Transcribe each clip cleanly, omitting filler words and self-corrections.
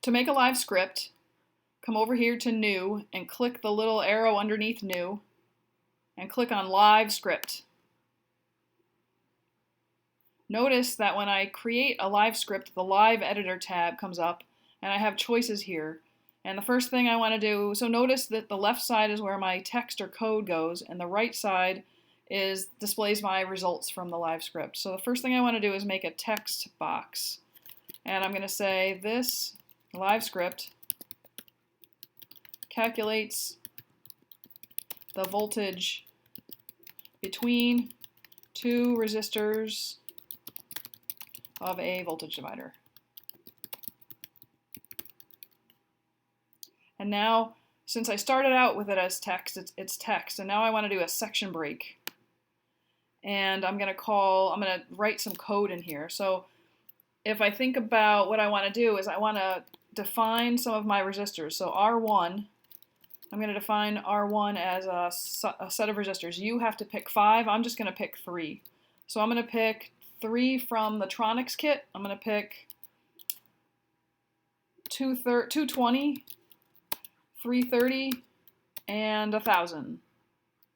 To make a live script, come over here to New and click the little arrow underneath New and click on Live Script. Notice that when I create a live script, the Live Editor tab comes up and I have choices here. And the first thing I want to do, so notice that the left side is where my text or code goes and the right side displays my results from the live script. So the first thing I want to do is make a text box. And I'm going to say this live script calculates the voltage between two resistors of a voltage divider. And now, since I started out with it as text, it's text, and now I want to do a section break. And I'm going to write some code in here. So if I think about what I want to do is I want to define some of my resistors. So R1, I'm going to define R1 as a set of resistors. You have to pick 5. I'm just going to pick 3. So I'm going to pick 3 from the Tronics kit. I'm going to pick 220, 330, and 1000.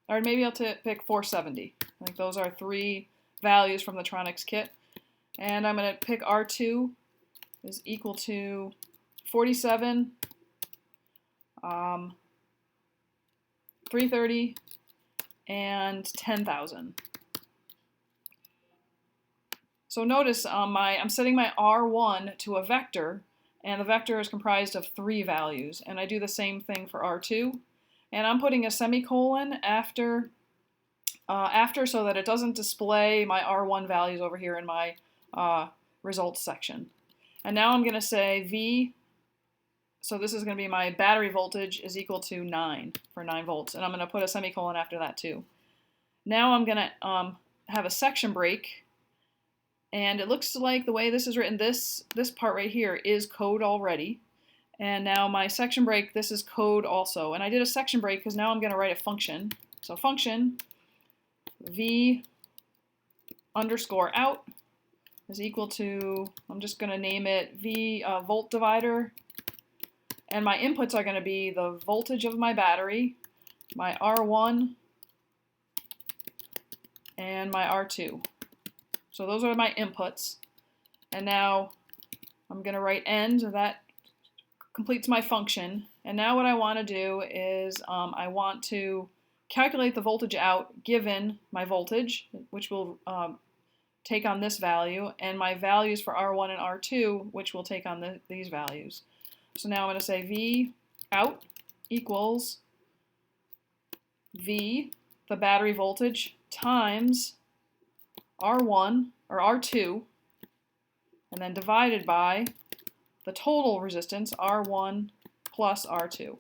Or maybe I'll pick 470. I think those are 3 values from the Tronics kit. And I'm going to pick R2 is equal to 47, 330, and 10,000. So notice I'm setting my R1 to a vector, and the vector is comprised of 3 values. And I do the same thing for R2. And I'm putting a semicolon after so that it doesn't display my R1 values over here in my results section. And now I'm going to say V, so this is going to be my battery voltage is equal to 9 for 9 volts. And I'm going to put a semicolon after that too. Now I'm going to have a section break. And it looks like the way this is written, this part right here is code already. And now my section break, this is code also. And I did a section break because now I'm going to write a function. So function V underscore out is equal to, I'm just going to name it V volt divider. And my inputs are going to be the voltage of my battery, my R1, and my R2. So those are my inputs. And now I'm going to write end. That completes my function. And now what I want to do is I want to calculate the voltage out given my voltage, which will take on this value, and my values for R1 and R2, which will take on these values. So now I'm going to say V out equals V, the battery voltage, times R1 or R2, and then divided by the total resistance, R1 plus R2.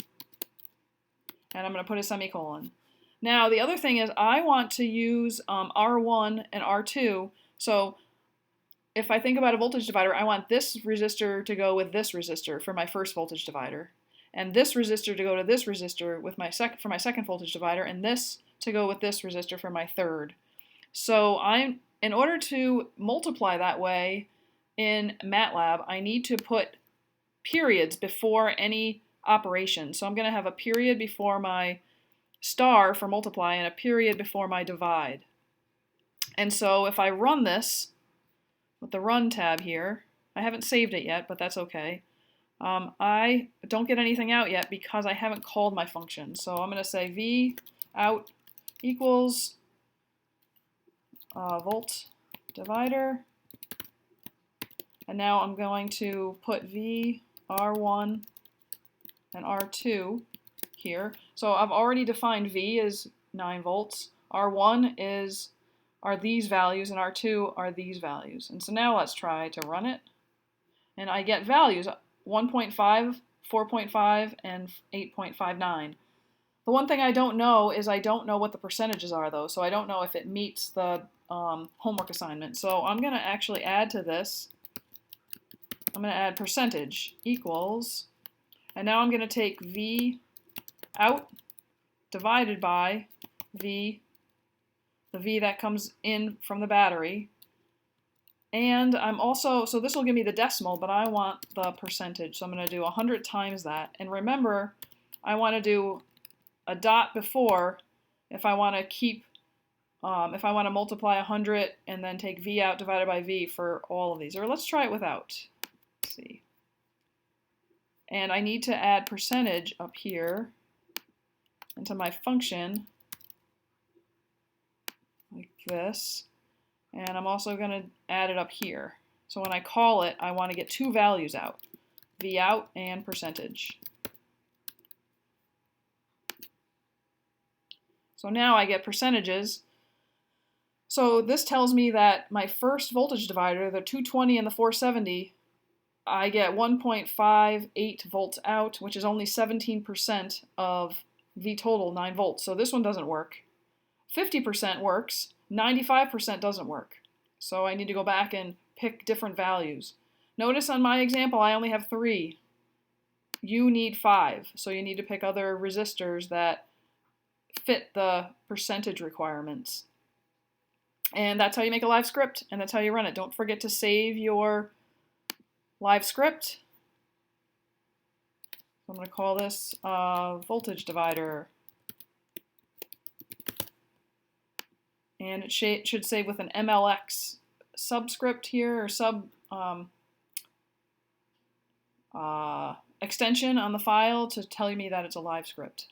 And I'm going to put a semicolon. Now the other thing is I want to use R1 and R2. So if I think about a voltage divider, I want this resistor to go with this resistor for my first voltage divider, and this resistor to go to this resistor with for my second voltage divider, and this to go with this resistor for my third. So in order to multiply that way in MATLAB, I need to put periods before any operation. So I'm going to have a period before my star for multiply and a period before my divide. And so if I run this with the Run tab here, I haven't saved it yet, but that's okay. I don't get anything out yet because I haven't called my function. So I'm going to say V out equals volt divider. And now I'm going to put V, R1, and R2 here. So I've already defined V as 9 volts. R1 are these values, and R2 are these values. And so now let's try to run it. And I get values 1.5, 4.5, and 8.59. The one thing I don't know is I don't know what the percentages are though, so I don't know if it meets the homework assignment. So I'm going to actually add to this. I'm going to add percentage equals, and now I'm going to take V out divided by V, the V that comes in from the battery, And I'm also, so this will give me the decimal, but I want the percentage. So I'm going to do 100 times that. And remember, I want to do a dot before if I want to keep, if I want to multiply 100 and then take V out divided by V for all of these. Or let's try it without. Let's see. And I need to add percentage up here into my function like this. And I'm also going to add it up here. So when I call it, I want to get two values out, V out and percentage. So now I get percentages. So this tells me that my first voltage divider, the 220 and the 470, I get 1.58 volts out, which is only 17% of V total, 9 volts. So this one doesn't work. 50% works, 95% doesn't work. So I need to go back and pick different values. Notice on my example, I only have 3. You need 5. So you need to pick other resistors that fit the percentage requirements. And that's how you make a live script, and that's how you run it. Don't forget to save your live script. I'm going to call this voltage divider. And it should save with an MLX subscript here, or extension on the file to tell me that it's a live script.